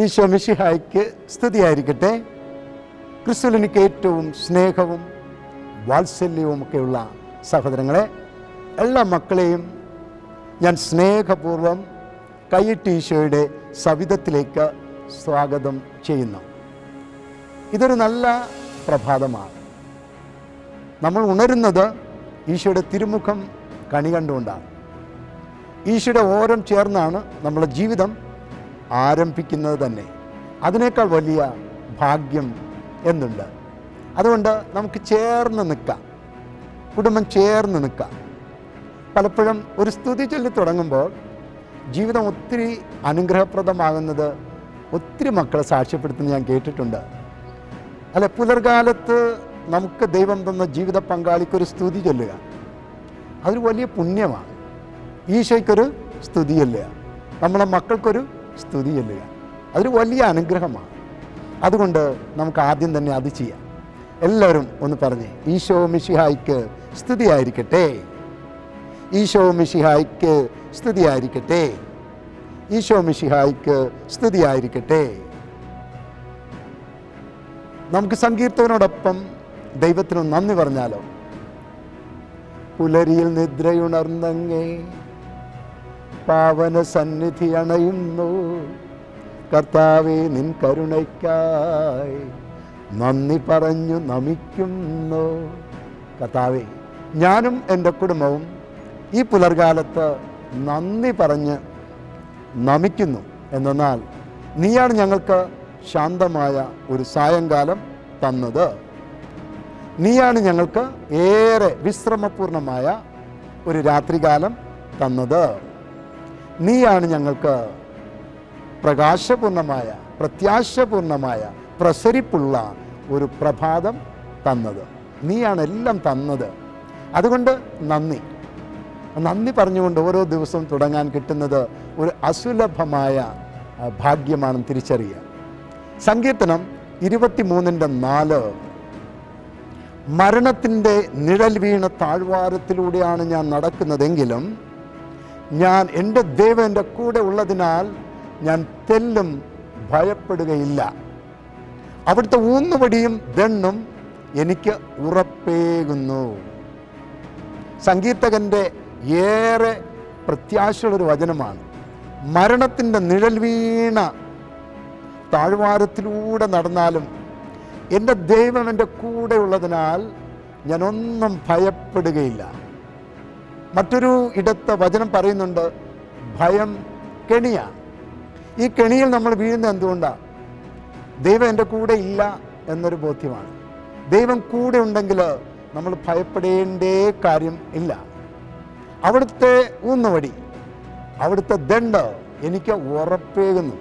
ഈശോ മിശിഹായ്ക്ക് സ്തുതിയായിരിക്കട്ടെ. ക്രിസ്തുവിൽ എനിക്ക് ഏറ്റവും സ്നേഹവും വാത്സല്യവുമൊക്കെയുള്ള സഹോദരങ്ങളെ, എല്ലാ മക്കളെയും ഞാൻ സ്നേഹപൂർവ്വം കൈയിട്ട് ഈശോയുടെ സവിധത്തിലേക്ക് സ്വാഗതം ചെയ്യുന്നു. ഇതൊരു നല്ല പ്രഭാതമാണ്. നമ്മൾ ഉണരുന്നത് ഈശോയുടെ തിരുമുഖം കണി കണ്ടുകൊണ്ടാണ്. ഈശോയുടെ ഓരം ചേർന്നാണ് നമ്മുടെ ജീവിതം ആരംഭിക്കുന്നത് തന്നെ. അതിനേക്കാൾ വലിയ ഭാഗ്യം എന്നുണ്ട്. അതുകൊണ്ട് നമുക്ക് ചേർന്ന് നിൽക്കാം, കുടുംബം ചേർന്ന് നിൽക്കാം. പലപ്പോഴും ഒരു സ്തുതി ചൊല്ലി തുടങ്ങുമ്പോൾ ജീവിതം ഒത്തിരി അനുഗ്രഹപ്രദമാകുന്നത് ഒത്തിരി മക്കളെ സാക്ഷ്യപ്പെടുത്തുന്നത് ഞാൻ കേട്ടിട്ടുണ്ട്. അല്ല, പുലർകാലത്ത് നമുക്ക് ദൈവം തന്ന ജീവിത പങ്കാളിക്കൊരു സ്തുതി ചൊല്ലുക, അതൊരു വലിയ പുണ്യമാണ്. ഈശോയ്ക്കൊരു സ്തുതി ചൊല്ലുക, നമ്മളെ മക്കൾക്കൊരു സ്തുതി ചൊല്ലുക, അതൊരു വലിയ അനുഗ്രഹമാണ്. അതുകൊണ്ട് നമുക്ക് ആദ്യം തന്നെ അത് ചെയ്യാം. എല്ലാവരും ഒന്ന് പറഞ്ഞേ, ഈശോ മിശിഹായ്ക്ക് സ്തുതിയായിരിക്കട്ടെ, ഈശോ മിശിഹായ്ക്ക് സ്തുതിയായിരിക്കട്ടെ, ഈശോ മിശിഹായ്ക്ക് സ്തുതിയായിരിക്കട്ടെ. നമുക്ക് സങ്കീർത്തനോടൊപ്പം ദൈവത്തിന് നന്ദി പറഞ്ഞാലോ? പുലരിയിൽ നിദ്രയുണർന്നങ്ങേ പാവന സന്നിധി അണയുന്നു, കർത്താവേ നിൻ കരുണയ്ക്കായി നന്ദി പറഞ്ഞു നമിക്കുന്നു. കർത്താവേ, ഞാനും എൻ്റെ കുടുംബവും ഈ പുലർകാലത്ത് നന്ദി പറഞ്ഞ് നമിക്കുന്നു. എന്നാൽ നീയാണ് ഞങ്ങൾക്ക് ശാന്തമായ ഒരു സായങ്കാലം തന്നത്, നീയാണ് ഞങ്ങൾക്ക് ഏറെ വിശ്രമപൂർണമായ ഒരു രാത്രികാലം തന്നത്, നീയാണ് ഞങ്ങൾക്ക് പ്രകാശപൂർണമായ പ്രത്യാശപൂർണമായ പ്രസരിപ്പുള്ള ഒരു പ്രഭാതം തന്നത്, നീയാണ് എല്ലാം തന്നത്. അതുകൊണ്ട് നന്ദി പറഞ്ഞുകൊണ്ട് ഓരോ ദിവസവും തുടങ്ങാൻ കിട്ടുന്നത് ഒരു അസുലഭമായ ഭാഗ്യമാണെന്ന് തിരിച്ചറിയുക. സങ്കീർത്തനം 23:4, മരണത്തിൻ്റെ നിഴൽ വീണ താഴ്വാരത്തിലൂടെയാണ് ഞാൻ നടക്കുന്നതെങ്കിലും ഞാൻ എൻ്റെ ദൈവം എൻ്റെ കൂടെ ഉള്ളതിനാൽ ഞാൻ തെല്ലും ഭയപ്പെടുകയില്ല. അവിടുത്തെ ഊന്നുവടിയും ദണ്ണും എനിക്ക് ഉറപ്പേകുന്നു. സങ്കീർത്തകൻ്റെ ഏറെ പ്രത്യാശയുള്ളൊരു വചനമാണ്. മരണത്തിൻ്റെ നിഴൽ വീണ താഴ്വാരത്തിലൂടെ നടന്നാലും എൻ്റെ ദൈവം എൻ്റെ കൂടെ ഉള്ളതിനാൽ ഞാനൊന്നും ഭയപ്പെടുകയില്ല. മറ്റൊരു ഇടത്ത് വചനം പറയുന്നുണ്ട്, ഭയം കെണിയാണ്. ഈ കെണിയിൽ നമ്മൾ വീഴുന്നത് എന്തുകൊണ്ടാണ്? ദൈവം എൻ്റെ കൂടെ ഇല്ല എന്നൊരു ബോധ്യമാണ്. ദൈവം കൂടെ ഉണ്ടെങ്കിൽ നമ്മൾ ഭയപ്പെടേണ്ടേ കാര്യം ഇല്ല. അവിടുത്തെ ഊന്നുവടി, അവിടുത്തെ ദണ്ഡ് എനിക്ക് ഉറപ്പേകുന്നു.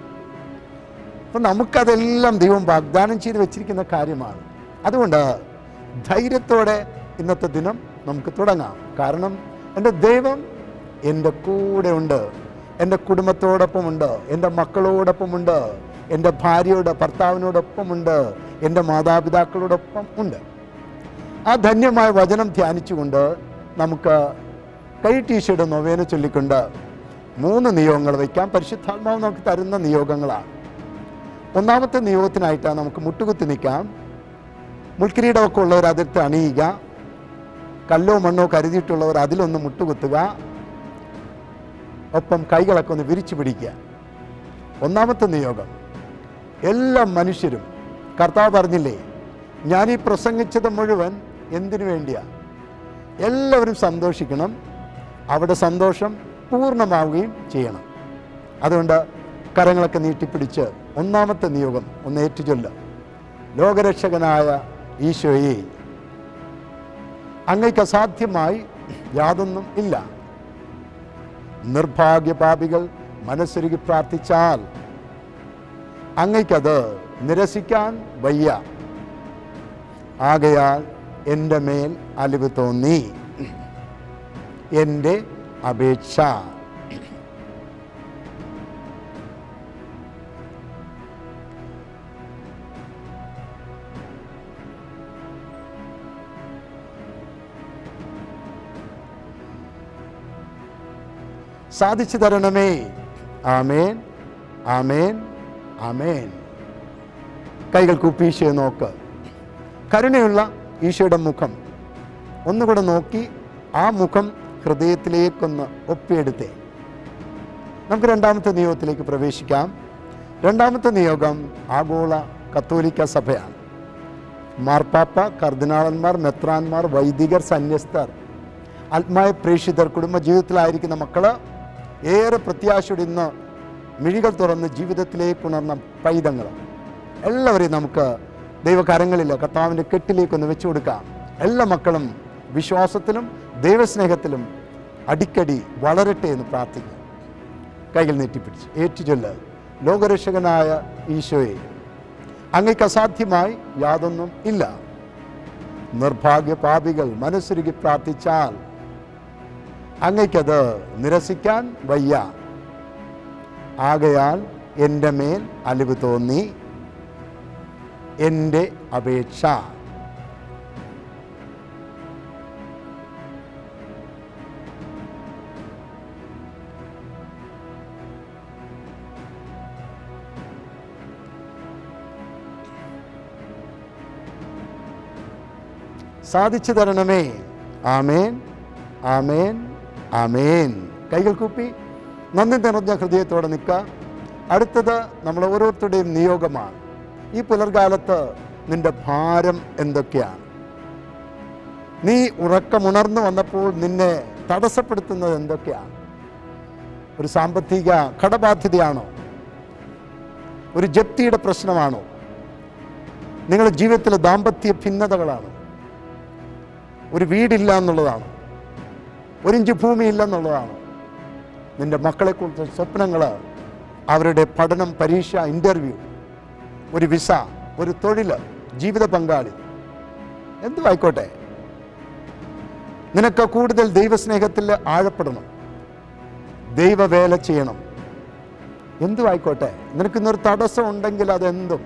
അപ്പം നമുക്കതെല്ലാം ദൈവം വാഗ്ദാനം ചെയ്ത് വെച്ചിരിക്കുന്ന കാര്യമാണ്. അതുകൊണ്ട് ധൈര്യത്തോടെ ഇന്നത്തെ ദിനം നമുക്ക് തുടങ്ങാം. കാരണം എൻ്റെ ദൈവം എൻ്റെ കൂടെ ഉണ്ട്, എൻ്റെ കുടുംബത്തോടൊപ്പമുണ്ട്, എൻ്റെ മക്കളോടൊപ്പമുണ്ട്, എൻ്റെ ഭാര്യയുടെ ഭർത്താവിനോടൊപ്പമുണ്ട്, എൻ്റെ മാതാപിതാക്കളോടൊപ്പം ഉണ്ട്. ആ ധന്യമായ വചനം ധ്യാനിച്ചുകൊണ്ട് നമുക്ക് കൈട്ടീശയുടെ നൊവേന ചൊല്ലിക്കൊണ്ട് 3 നിയോഗങ്ങൾ വയ്ക്കാം. പരിശുദ്ധാത്മാവ് നമുക്ക് തരുന്ന നിയോഗങ്ങളാണ്. ഒന്നാമത്തെ നിയോഗത്തിനായിട്ടാണ് നമുക്ക് മുട്ടുകുത്തി നിൽക്കാം. മുൾക്കിരീടമൊക്കെ ഉള്ളവർ അതിർത്ത് അണിയുക, കല്ലോ മണ്ണോ കരുതിയിട്ടുള്ളവർ അതിലൊന്ന് മുട്ടുകുത്തുക, ഒപ്പം കൈകളൊക്കെ ഒന്ന് വിരിച്ചു പിടിക്കുക. ഒന്നാമത്തെ നിയോഗം, എല്ലാ മനുഷ്യരും, കർത്താവ് പറഞ്ഞില്ലേ, ഞാനീ പ്രസംഗിച്ചത് മുഴുവൻ എന്തിനു വേണ്ടിയാണ്? എല്ലാവരും സന്തോഷിക്കണം, അവിടെ സന്തോഷം പൂർണ്ണമാവുകയും ചെയ്യണം. അതുകൊണ്ട് കരങ്ങളൊക്കെ നീട്ടിപ്പിടിച്ച് ഒന്നാമത്തെ നിയോഗം ഒന്ന് ഏറ്റുചൊല്ലുക. ലോകരക്ഷകനായ ഈശോയെ, അങ്ങയ്ക്ക് അസാധ്യമായി യാതൊന്നും ഇല്ല. നിർഭാഗ്യപാപികൾ മനസ്സൊരുക്കി പ്രാർത്ഥിച്ചാൽ അങ്ങയ്ക്കത് നിരസിക്കാൻ വയ്യ. ആകയാൽ എൻ്റെ മേൽ അലിവ് തോന്നി എൻ്റെ അപേക്ഷ. സാധിച്ചു തരണമേ. ആമേൻ, ആമേൻ, ആമേൻ. കൈകൾ കൂപ്പി ഈശോയെ നോക്ക്. കരുണയുള്ള ഈശോയുടെ മുഖം ഒന്നുകൂടെ നോക്കി ആ മുഖം ഹൃദയത്തിലേക്കൊന്ന് ഒപ്പിയെടുത്തേ. നമുക്ക് രണ്ടാമത്തെ നിയോഗത്തിലേക്ക് പ്രവേശിക്കാം. രണ്ടാമത്തെ നിയോഗം ആഗോള കത്തോലിക്ക സഭയാണ്. മാർപ്പാപ്പ, കർദിനാളന്മാർ, മെത്രാന്മാർ, വൈദികർ, സന്യസ്തർ, ആത്മായ പ്രേക്ഷിതർ, കുടുംബജീവിതത്തിലായിരിക്കുന്ന മക്കൾ, ഏറെ പ്രത്യാശയോടെ ഇന്ന് മിഴികൾ തുറന്ന് ജീവിതത്തിലേക്ക് ഉണർന്ന പൈതങ്ങൾ എല്ലാവരെയും നമുക്ക് ദൈവകരങ്ങളിൽ കർത്താവിൻ്റെ കെട്ടിലേക്കൊന്ന് വെച്ചു കൊടുക്കാം. എല്ലാ മക്കളും വിശ്വാസത്തിലും ദൈവസ്നേഹത്തിലും അടിക്കടി വളരട്ടെ എന്ന് പ്രാർത്ഥിക്കും. കൈകൾ നീട്ടിപ്പിടിച്ച് ഏറ്റുചൊല്ല്. ലോകരക്ഷകനായ ഈശോയെ, അങ്ങയ്ക്ക് അസാധ്യമായി യാതൊന്നും ഇല്ല. നിർഭാഗ്യ പാപികൾ മനസ്സുരുകി പ്രാർത്ഥിച്ചാൽ അങ്ങയ്ക്കത് നിരസിക്കാൻ വയ്യ. ആകയാൽ എൻ്റെ മേൽ അലിവ് തോന്നി എൻ്റെ അപേക്ഷ. സാധിച്ചു തരണമേ. ആമേൻ, ആമേൻ, ആമേൻ. കൈകൾ കൂപ്പി നന്ദി നിറഞ്ഞ ഹൃദയത്തോടെ നിൽക്കുക. അടുത്തത് നമ്മൾ ഓരോരുത്തരുടെയും നിയോഗമാണ്. ഈ പുലർകാലത്ത് നിന്റെ ഭാരം എന്തൊക്കെയാണ്? നീ ഉറക്കമുണർന്നു വന്നപ്പോൾ നിന്നെ തടസ്സപ്പെടുത്തുന്നത് എന്തൊക്കെയാണ്? ഒരു സാമ്പത്തിക കടബാധ്യതയാണോ? ഒരു ജപ്തിയുടെ പ്രശ്നമാണോ? നിങ്ങളുടെ ജീവിതത്തിലെ ദാമ്പത്യ ഭിന്നതകളാണോ? ഒരു വീടില്ല എന്നുള്ളതാണോ? ഒരിഞ്ച് ഭൂമിയില്ല എന്നുള്ളതാണോ? നിൻ്റെ മക്കളെക്കുറിച്ച് സ്വപ്നങ്ങൾ, അവരുടെ പഠനം, പരീക്ഷ, ഇൻ്റർവ്യൂ, ഒരു വിസ, ഒരു തൊഴിൽ, ജീവിത പങ്കാളി, എന്തുമായിക്കോട്ടെ. നിനക്ക് കൂടുതൽ ദൈവസ്നേഹത്തിൽ ആഴപ്പെടണം, ദൈവവേല ചെയ്യണം, എന്തുമായിക്കോട്ടെ. നിനക്കിന്നൊരു തടസ്സം ഉണ്ടെങ്കിൽ അതെന്തും.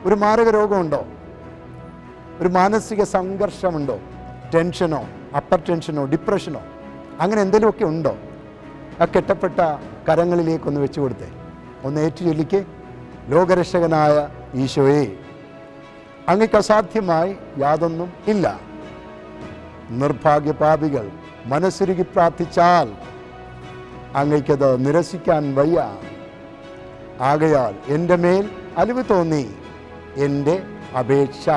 ഒരു മാരക രോഗമുണ്ടോ? ഒരു മാനസിക സംഘർഷമുണ്ടോ? ടെൻഷനോ, അപ്പർ ടെൻഷനോ, ഡിപ്രഷനോ, അങ്ങനെ എന്തെങ്കിലുമൊക്കെ ഉണ്ടോ? ആ കെട്ടപ്പെട്ട കരങ്ങളിലേക്കൊന്ന് വെച്ചു കൊടുത്തേ. ഒന്ന് ഏറ്റുചൊല്ലിക്ക്. ലോകരക്ഷകനായ ഈശോയെ, അങ്ങയ്ക്ക് അസാധ്യമായി യാതൊന്നും ഇല്ല. നിർഭാഗ്യ പാപികൾ മനസ്സുരുകി പ്രാർത്ഥിച്ചാൽ അങ്ങയ്ക്കത് നിരസിക്കാൻ വയ്യ. ആകയാൽ എൻ്റെ മേൽ അലിവ് തോന്നി എൻ്റെ അപേക്ഷ.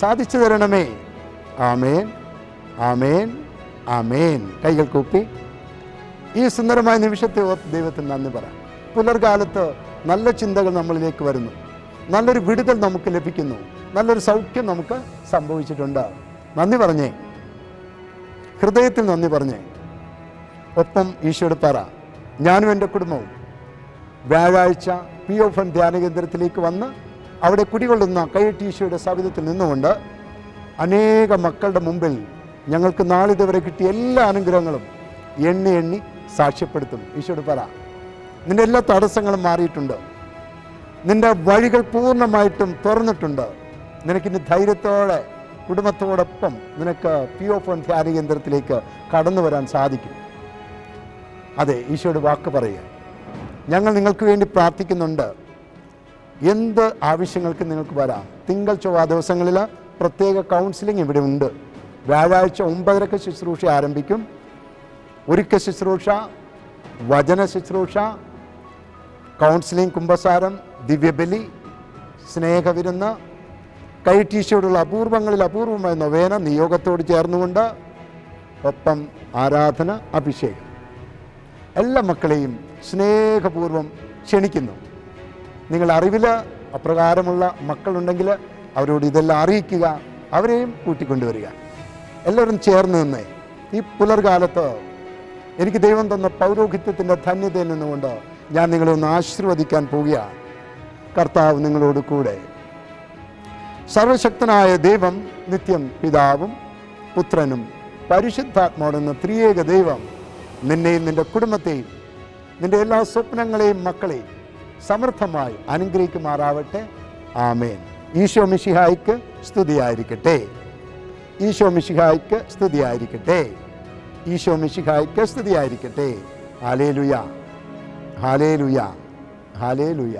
സാധിച്ചു തരണമേ. ആമേൻ, ആമേൻ, ആമേൻ. കൈകൾ കൂപ്പി ഈ സുന്ദരമായ നിമിഷത്തെ ഓർത്ത് ദൈവത്തിന് നന്ദി പറയാം. പുലർകാലത്ത് നല്ല ചിന്തകൾ നമ്മളിലേക്ക് വരുന്നു, നല്ലൊരു വിടുതൽ നമുക്ക് ലഭിക്കുന്നു, നല്ലൊരു സൗഖ്യം നമുക്ക് സംഭവിച്ചിട്ടുണ്ട്. നന്ദി പറഞ്ഞേ, ഹൃദയത്തിൽ നന്ദി പറഞ്ഞേ. ഒപ്പം ഈശോയോട് പറ, ഞാനും എൻ്റെ കുടുംബവും വ്യാഴാഴ്ച POFN ധ്യാന കേന്ദ്രത്തിലേക്ക് വന്ന് അവിടെ കുടികൊള്ളുന്ന കൈയ്യട്ടി ഈശോയുടെ സവിധത്തിൽ നിന്നുകൊണ്ട് അനേക മക്കളുടെ മുമ്പിൽ ഞങ്ങൾക്ക് നാളിതുവരെ കിട്ടിയ എല്ലാ അനുഗ്രഹങ്ങളും എണ്ണി എണ്ണി സാക്ഷ്യപ്പെടുത്തും. ഈശോയോട് പറ, നിൻ്റെ എല്ലാ തടസ്സങ്ങളും മാറിയിട്ടുണ്ട്, നിൻ്റെ വഴികൾ പൂർണ്ണമായിട്ടും തുറന്നിട്ടുണ്ട്. നിനക്കിന്ന് ധൈര്യത്തോടെ കുടുംബത്തോടൊപ്പം നിനക്ക് POFN ധ്യാന കേന്ദ്രത്തിലേക്ക് കടന്നു വരാൻ സാധിക്കും. അതെ, ഈശോയോട് വാക്ക് പറയുക. ഞങ്ങൾ നിങ്ങൾക്ക് വേണ്ടി പ്രാർത്ഥിക്കുന്നുണ്ട്. എന്ത് ആവശ്യങ്ങൾക്ക് നിങ്ങൾക്ക് വരാം. തിങ്കൾ ചൊവ്വ ദിവസങ്ങളിൽ പ്രത്യേക കൗൺസിലിംഗ് ഇവിടെ ഉണ്ട്. വ്യാഴാഴ്ച 9:30 ശുശ്രൂഷ ആരംഭിക്കും. ഒരുക്ക ശുശ്രൂഷ, വചന ശുശ്രൂഷ, കൗൺസിലിംഗ്, കുമ്പസാരം, ദിവ്യബലി, സ്നേഹവിരുന്ന്, കൈറ്റീശയോടുള്ള അപൂർവങ്ങളിൽ അപൂർവമായ നൊവേന നിയോഗത്തോട് ചേർന്നുകൊണ്ട്, ഒപ്പം ആരാധന, അഭിഷേകം. എല്ലാ മക്കളെയും സ്നേഹപൂർവ്വം ക്ഷണിക്കുന്നു. നിങ്ങൾ അറിവിൽ അപ്രകാരമുള്ള മക്കളുണ്ടെങ്കിൽ അവരോട് ഇതെല്ലാം അറിയിക്കുക, അവരെയും കൂട്ടിക്കൊണ്ടുവരിക. എല്ലാവരും ചേർന്ന് നിന്ന് ഈ പുലർകാലത്ത് എനിക്ക് ദൈവം തന്ന പൗരോഹിത്യത്തിൻ്റെ ധന്യതയിൽ നിന്നുകൊണ്ട് ഞാൻ നിങ്ങളെ ഒന്ന് ആശീർവദിക്കാൻ പോവുകയാണ്. കർത്താവ് നിങ്ങളോട് കൂടെ. സർവശക്തനായ ദൈവം നിത്യം പിതാവും പുത്രനും പരിശുദ്ധാത്മാവെന്ന ത്രിയേക ദൈവം നിന്നെയും നിൻ്റെ കുടുംബത്തെയും നിൻ്റെ എല്ലാ സ്വപ്നങ്ങളെയും മക്കളെയും സമൃദ്ധമായി അനുഗ്രഹിക്കുമാറാവട്ടെ. ആമേൻ. ഈശോ മിശിഹായ്ക്ക് സ്തുതിയായിരിക്കട്ടെ. ഈശോ മിശിഹായ്ക്ക് സ്തുതിയായിരിക്കട്ടെ. ഈശോ മിശിഹായ്ക്ക് സ്തുതിയായിരിക്കട്ടെ. Hallelujah, hallelujah, hallelujah.